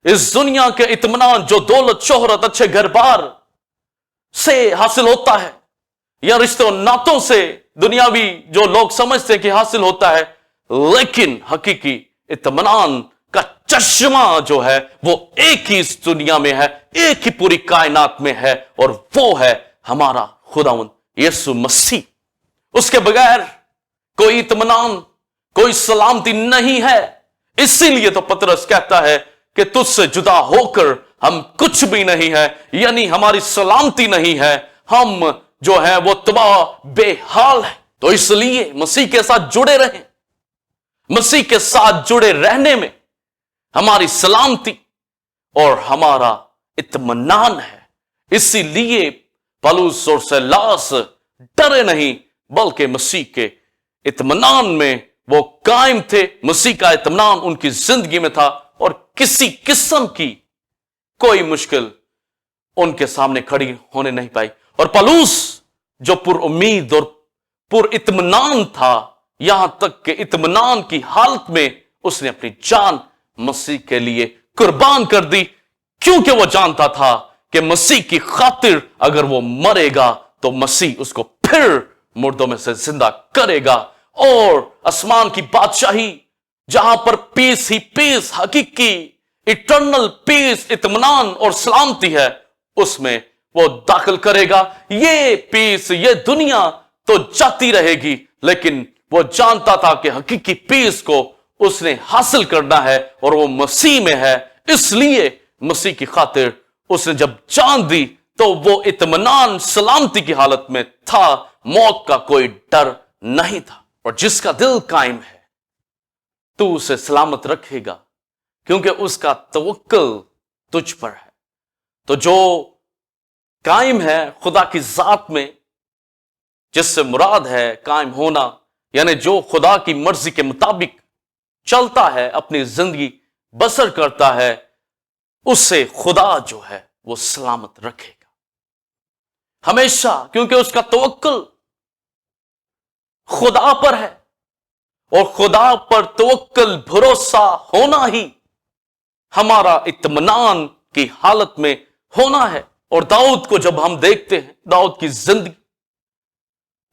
इस दुनिया के इत्मीनान जो दौलत, शोहरत, अच्छे घर बार से हासिल होता है, या रिश्तों नातों से, दुनियावी जो लोग समझते हैं कि हासिल होता है, लेकिन हकीकी इत्मीनान का चश्मा जो है वो एक ही इस दुनिया में है, एक ही पूरी कायनात में है, और वो है हमारा खुदावंद यीशु मसीह। उसके बगैर कोई इत्मीनान, कोई सलामती नहीं है। इसीलिए तो पतरस कहता है कि तुझसे जुदा होकर हम कुछ भी नहीं है, यानी हमारी सलामती नहीं है, हम जो है वो तबाह बेहाल है। तो इसलिए मसीह के साथ जुड़े रहें। मसीह के साथ जुड़े रहने में हमारी सलामती और हमारा इत्मीनान है। इसीलिए पौलुस और सीलास डरे नहीं, बल्कि मसीह के इत्मीनान में वो कायम थे। मसीह का इत्मीनान उनकी जिंदगी में था, और किसी किस्म की कोई मुश्किल उनके सामने खड़ी होने नहीं पाई। और पौलुस जो पुरुम्मीद और पुर इत्मीनान था, यहां तक कि इत्मीनान की हालत में उसने अपनी जान मसीह के लिए कुर्बान कर दी, क्योंकि वो जानता था कि मसीह की खातिर अगर वो मरेगा तो मसीह उसको फिर मुर्दों में से जिंदा करेगा, और आसमान की बादशाही जहां पर पीस ही पीस, हकीकी इटर्नल पीस, इत्मीनान और सलामती है, उसमें वो दाखिल करेगा। ये पीस, ये दुनिया तो जाती रहेगी, लेकिन वो जानता था कि हकीकी पीस को उसने हासिल करना है, और वो मसीह में है। इसलिए मसीह की खातिर उसने जब जान दी तो वो इत्मीनान, सलामती की हालत में था, मौत का कोई डर नहीं था। और जिसका दिल कायम है तू उसे सलामत रखेगा, क्योंकि उसका तवक्कुल तुझ पर है। तो जो कायम है खुदा की जात में, जिससे मुराद है कायम होना, यानी जो खुदा की मर्जी के मुताबिक चलता है, अपनी जिंदगी बसर करता है, उससे खुदा जो है वो सलामत रखेगा हमेशा, क्योंकि उसका तवक्कुल खुदा पर है, और खुदा पर तवक्कुल, भरोसा होना ही हमारा इत्मीनान की हालत में होना है। और दाऊद को जब हम देखते हैं, दाऊद की जिंदगी,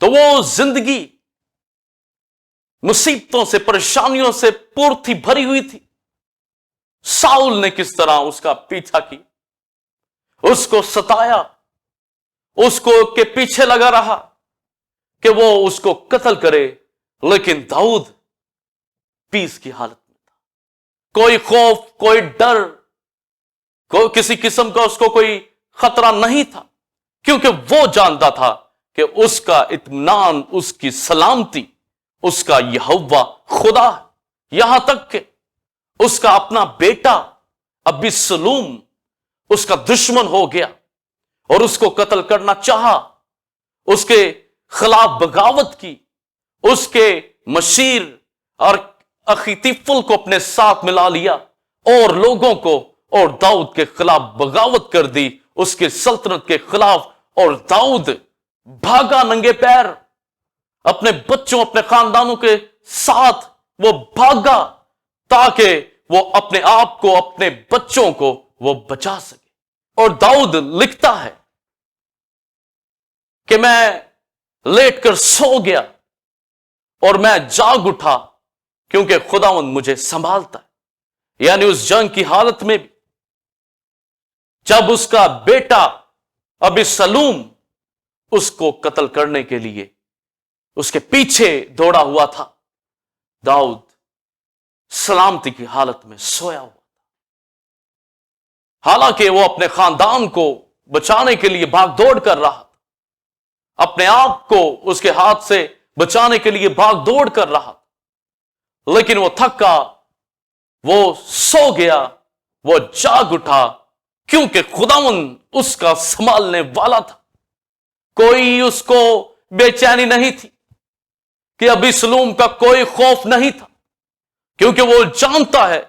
तो वो जिंदगी मुसीबतों से, परेशानियों से पूर्ति भरी हुई थी। साउल ने किस तरह उसका पीछा किया, उसको सताया, उसको के पीछे लगा रहा कि वो उसको कत्ल करे, लेकिन दाऊद पीस की हालत में था। कोई खौफ, कोई डर, कोई किसी किस्म का उसको कोई खतरा नहीं था, क्योंकि वो जानता था कि उसका इत्मीनान, उसकी सलामती, उसका यहोवा खुदा है। यहां तक कि उसका अपना बेटा अबिस्सलोम उसका दुश्मन हो गया और उसको कत्ल करना चाहा, उसके खिलाफ बगावत की, उसके मशीर और अखीतीफुल को अपने साथ मिला लिया اور لوگوں کو اور داؤد کے خلاف بغاوت کر دی، اس کی سلطنت کے خلاف، اور داؤد بھاگا ننگے پیر اپنے بچوں اپنے خاندانوں کے ساتھ، وہ بھاگا تاکہ وہ اپنے آپ کو اپنے بچوں کو وہ بچا سکے۔ اور داؤد لکھتا ہے کہ میں لیٹ کر سو گیا اور میں جاگ اٹھا کیونکہ خداوند مجھے سنبھالتا ہے۔ یعنی اس جنگ کی حالت میں بھی جب اس کا بیٹا ابیسلوم اس کو قتل کرنے کے لیے اس کے پیچھے دوڑا ہوا تھا، داؤد سلامتی کی حالت میں سویا ہوا تھا۔ حالانکہ وہ اپنے خاندان کو بچانے کے لیے بھاگ دوڑ کر رہا تھا، اپنے آپ کو اس کے ہاتھ سے بچانے کے لیے بھاگ دوڑ کر رہا تھا، لیکن وہ تھکا، وہ سو گیا، وہ جاگ اٹھا کیونکہ خداوند اس کا سنبھالنے والا تھا۔ کوئی اس کو بے چینی نہیں تھی کہ ابیسلوم کا کوئی خوف نہیں تھا، کیونکہ وہ جانتا ہے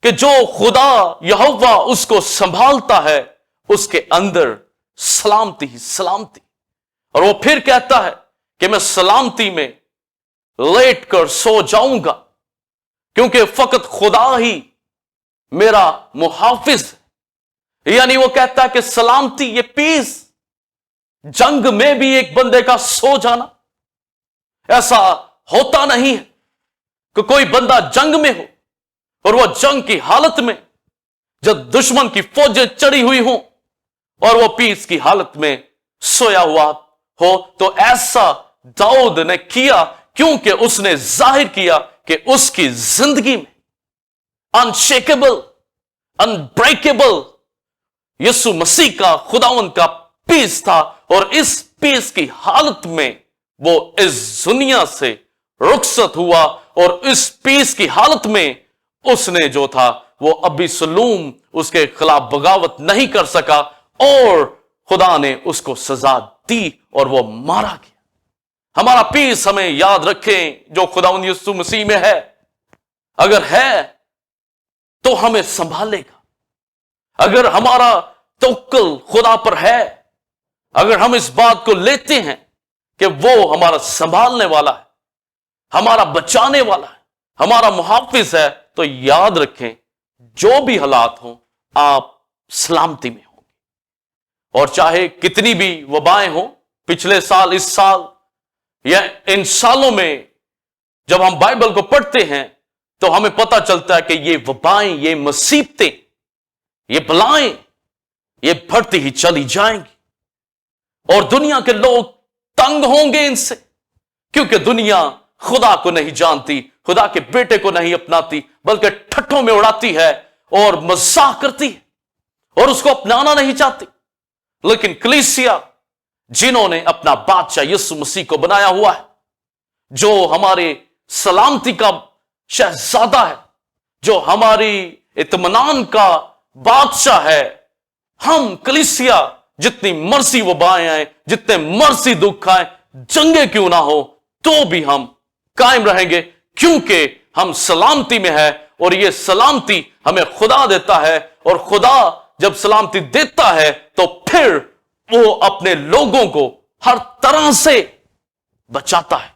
کہ جو خدا یہوہ اس کو سنبھالتا ہے اس کے اندر سلامتی ہی سلامتی۔ اور وہ پھر کہتا ہے کہ میں سلامتی میں لیٹ کر سو جاؤں گا کیونکہ فقط خدا ہی میرا محافظ ہے۔ یعنی وہ کہتا ہے کہ سلامتی، یہ پیس، جنگ میں بھی ایک بندے کا سو جانا ایسا ہوتا نہیں ہے کہ کوئی بندہ جنگ میں ہو اور وہ جنگ کی حالت میں جب دشمن کی فوجیں چڑھی ہوئی ہوں اور وہ پیس کی حالت میں سویا ہوا ہو، تو ایسا داؤد نے کیا کیونکہ اس نے ظاہر کیا کہ اس کی زندگی میں انشیکیبل، انبریکیبل یسوع مسیح کا، خداوند کا پیس تھا، اور اس پیس کی حالت میں وہ اس دنیا سے رخصت ہوا، اور اس پیس کی حالت میں اس نے جو تھا وہ ابیسلوم اس کے خلاف بغاوت نہیں کر سکا، اور خدا نے اس کو سزا دی اور وہ مارا گیا۔ ہمارا پیس ہمیں یاد رکھیں جو خداوند یسوع مسیح میں ہے، اگر ہے تو ہمیں سنبھالے گا۔ اگر ہمارا توکل خدا پر ہے، اگر ہم اس بات کو لیتے ہیں کہ وہ ہمارا سنبھالنے والا ہے، ہمارا بچانے والا ہے، ہمارا محافظ ہے، تو یاد رکھیں جو بھی حالات ہوں آپ سلامتی میں ہوں گے۔ اور چاہے کتنی بھی وبائیں ہوں، پچھلے سال، اس سال یا ان سالوں میں جب ہم بائبل کو پڑھتے ہیں تو ہمیں پتہ چلتا ہے کہ یہ وبائیں، یہ مصیبتیں، یہ بلائیں، یہ بڑھتی ہی چلی جائیں گی، اور دنیا کے لوگ تنگ ہوں گے ان سے، کیونکہ دنیا خدا کو نہیں جانتی، خدا کے بیٹے کو نہیں اپناتی، بلکہ ٹھٹھوں میں اڑاتی ہے اور مزاح کرتی ہے اور اس کو اپنانا نہیں چاہتی۔ لیکن کلیسیا جنہوں نے اپنا بادشاہ یسوع مسیح کو بنایا ہوا ہے، جو ہمارے سلامتی کا شہزادہ ہے، جو ہماری اطمینان کا بادشاہ ہے، ہم کلیسیا جتنی مرضی وبائیں آئیں، جتنے مرضی دکھ آئیں، جنگیں کیوں نہ ہو، تو بھی ہم قائم رہیں گے، کیونکہ ہم سلامتی میں ہے، اور یہ سلامتی ہمیں خدا دیتا ہے، اور خدا جب سلامتی دیتا ہے تو پھر وہ اپنے لوگوں کو ہر طرح سے بچاتا ہے۔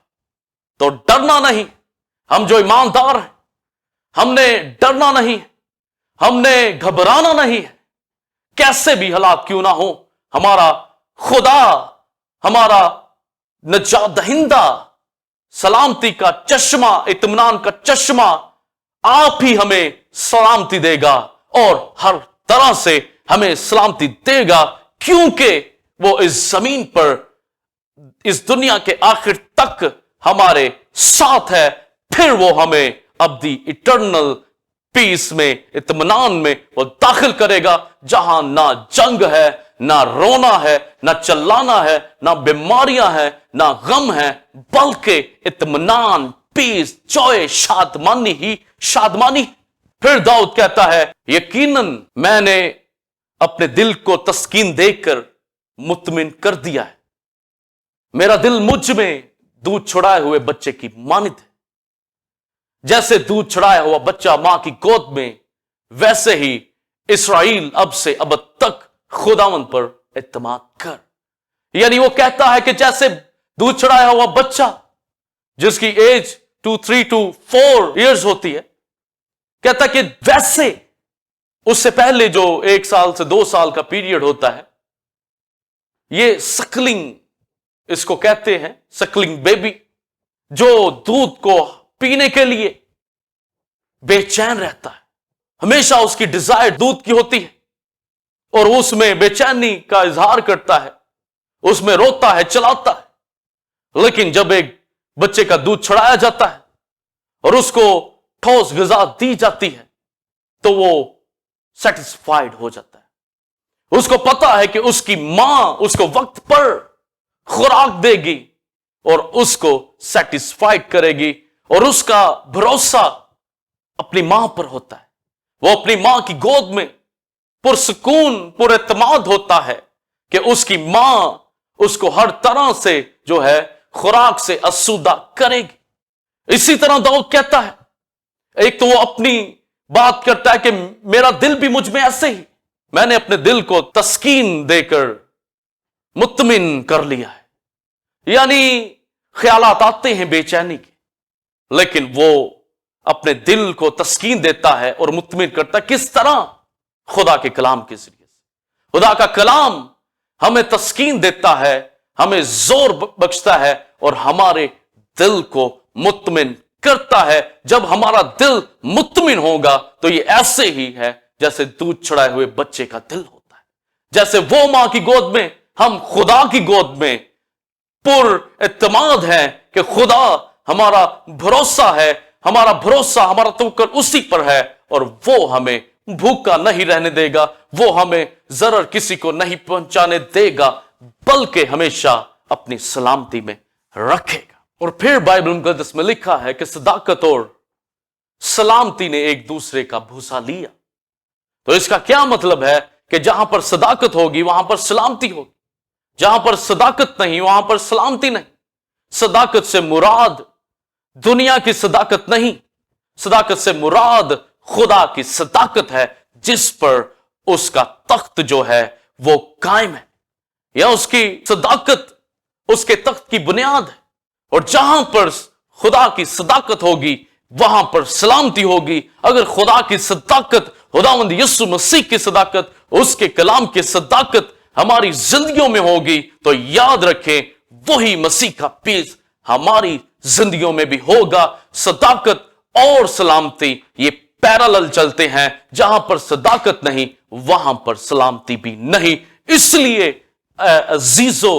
تو ڈرنا نہیں، ہم جو ایماندار ہیں ہم نے ڈرنا نہیں، ہم نے گھبرانا نہیں ہے، کیسے بھی حالات کیوں نہ ہو، ہمارا خدا، ہمارا نجات دہندہ، سلامتی کا چشمہ، اطمینان کا چشمہ آپ ہی ہمیں سلامتی دے گا، اور ہر طرح سے ہمیں سلامتی دے گا، کیونکہ وہ اس زمین پر اس دنیا کے آخر تک ہمارے ساتھ ہے۔ پھر وہ ہمیں ابدی ایٹرنل پیس میں، اطمینان میں وہ داخل کرے گا، جہاں نہ جنگ ہے، نہ رونا ہے، نہ چلانا ہے، نہ بیماریاں ہیں، نہ غم ہے، بلکہ اطمینان، پیس، جوائے، شادمانی ہی شادمانی۔ پھر داؤد کہتا ہے یقیناً میں نے اپنے دل کو تسکین دے کر مطمئن کر دیا ہے، میرا دل مجھ میں دودھ چھڑائے ہوئے بچے کی مانند ہے۔ جیسے دودھ چھڑایا ہوا بچہ ماں کی گود میں वैसे ही इसराइल अब से अब तक खुदावंद पर इत्मीनान कर। यानी वो कहता है कि जैसे दूध चढ़ाया हुआ बच्चा जिसकी एज 3 to 4 इयर्स होती है, कहता कि वैसे उससे पहले जो 1 साल से 2 साल का पीरियड होता है, ये सकलिंग इसको कहते हैं, सकलिंग बेबी, जो दूध को पीने के लिए बेचैन रहता है, हमेशा उसकी डिजायर दूध की होती है और उसमें बेचैनी का इजहार करता है, उसमें रोता है, चलाता है। लेकिन जब एक बच्चे का दूध चढ़ाया जाता है और उसको ठोस ग़िज़ा दी जाती है तो वो सेटिस्फाइड हो जाता है। उसको पता है कि उसकी मां उसको वक्त पर खुराक देगी और उसको सेटिस्फाइड करेगी और उसका भरोसा अपनी मां पर होता है। वो अपनी मां की गोद में पुरसुकून पुरएतमाद होता है कि उसकी मां उसको हर तरह से जो है खुराक से आसूदा करेगी। इसी तरह दाऊद कहता है, एक तो वो अपनी बात करता है कि मेरा दिल भी मुझ में ऐसे ही, मैंने अपने दिल को तस्कीन देकर मुत्मिन कर लिया है। यानी ख्यालात आते हैं बेचैनी के, लेकिन वो अपने दिल को तस्कीन देता है और मुत्मिन करता है। किस तरह? खुदा के कलाम के जरिए से। खुदा का कलाम हमें तस्कीन देता है, हमें जोर बख्शता है और हमारे दिल को मुत्मिन करता है। जब हमारा दिल मुत्मिन होगा तो ये ऐसे ही है जैसे दूध चढ़ाए हुए बच्चे का दिल होता है, जैसे वो मां की गोद में हम खुदा की गोद में पुरएतमाद है कि खुदा हमारा भरोसा है, हमारा भरोसा, हमारा तवक्कुल उसी पर है और वो हमें भूखा नहीं रहने देगा, वो हमें जरर किसी को नहीं पहुंचाने देगा, बल्कि हमेशा अपनी सलामती में रखेगा। और फिर बाइबल मुकद्दस में लिखा है कि सदाकत और सलामती ने एक दूसरे का भूसा लिया। तो इसका क्या मतलब है कि जहां पर सदाकत होगी वहां पर सलामती होगी, जहां पर सदाकत नहीं वहां पर सलामती नहीं। सदाकत से मुराद दुनिया की सदाकत नहीं, सदाकत से मुराद खुदा की सदाकत है जिस पर उसका तख्त जो है वो कायम है, या उसकी सदाकत उसके तख्त की बुनियाद है। और जहां पर खुदा की सदाकत होगी वहां पर सलामती होगी। अगर खुदा की सदाकत, खुदावंद यीशु मसीह की सदाकत, उसके कलाम की सदाकत हमारी जिंदगियों में होगी तो याद रखें वही मसीह का पीस हमारी जिंदगियों में भी होगा। सदाकत और सलामती ये पैरेलल चलते हैं, जहां पर सदाकत नहीं वहां पर सलामती भी नहीं। इसलिए अजीजो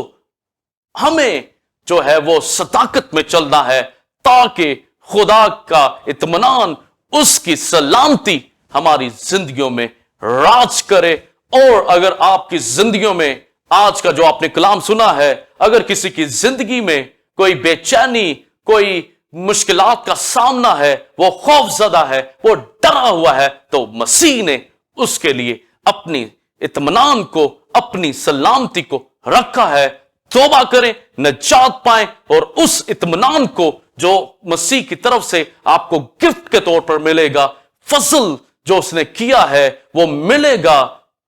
हमें जो है वो सदाकत में चलना है ताकि खुदा का इत्मीनान, उसकी सलामती हमारी जिंदगियों में राज करे। और अगर आपकी जिंदगियों में आज का जो आपने कलाम सुना है, अगर किसी की जिंदगी में कोई बेचैनी, कोई मुश्किलात का सामना है, वो खौफजदा है, वो डरा हुआ है, तो मसीह ने उसके लिए अपनी इत्मीनान को, अपनी सलामती को रखा है। तौबा करें, नजात पाएं और उस इत्मीनान को जो मसीह की तरफ से आपको गिफ्ट के तौर पर मिलेगा, फजल जो उसने किया है वो मिलेगा,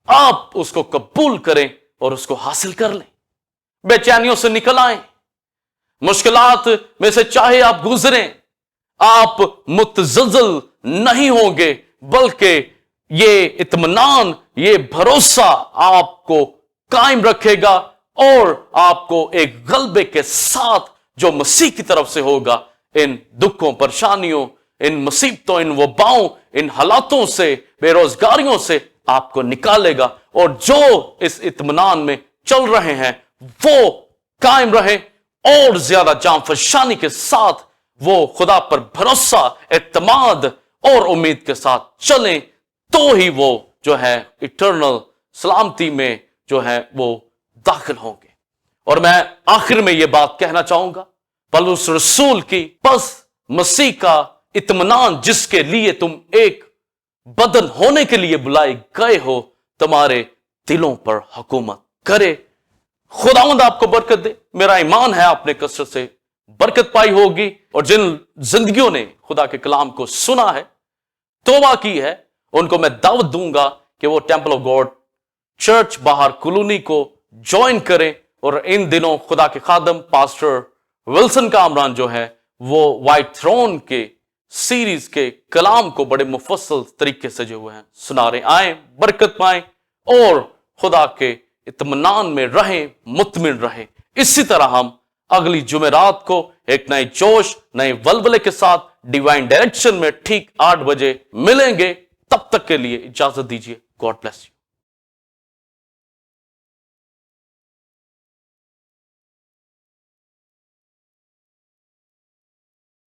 आप उसको कबूल करें और उसको हासिल कर लें। बेचैनियों से निकल आए, मुश्किलात में से चाहे आप गुजरें, आप मुतज़ल्ज़ल नहीं होंगे, बल्कि ये इत्मीनान, ये भरोसा आपको कायम रखेगा और आपको एक गलबे के साथ जो मसीह की तरफ से होगा, इन दुखों, परेशानियों, इन मुसीबतों, इन वबाओं, इन हालातों से, बेरोजगारियों से आपको निकालेगा। और जो इस इत्मीनान में चल रहे हैं वो कायम रहे और ज्यादा जांफशानी के साथ वो खुदा पर भरोसा, एतमाद और उम्मीद के साथ चलें, तो ही वो जो है इटर्नल सलामती में जो है वो दाखिल होंगे। और मैं आखिर में ये बात कहना चाहूंगा पौलुस रसूल की, बस मसीह का इत्मीनान जिसके लिए तुम एक बदन होने के लिए बुलाए गए हो, तुम्हारे दिलों पर हुकूमत करे। खुदावंद आपको बरकत दे। मेरा ईमान है आपने कसरत से बरकत पाई होगी और जिन जिंदगियों ने खुदा के कलाम को सुना है, तौबा की है ان کو میں دعوت دوں گا کہ وہ ٹیمپل آف گاڈ چرچ باہر کالونی کو جوائن کریں، اور ان دنوں خدا کے خادم پاسٹر ولسن کامران جو ہے وہ وائٹ تھرون کے سیریز کے کلام کو بڑے مفصل طریقے سے جو ہے سنا رہے، آئیں برکت پائیں اور خدا کے اطمینان میں رہیں، مطمئن رہیں۔ اسی طرح ہم اگلی جمعرات کو ایک نئے جوش، نئے ولولے کے ساتھ ڈیوائن ڈائریکشن میں ٹھیک 8 بجے ملیں گے۔ تب تک کے لیے اجازت دیجیے۔ God bless you.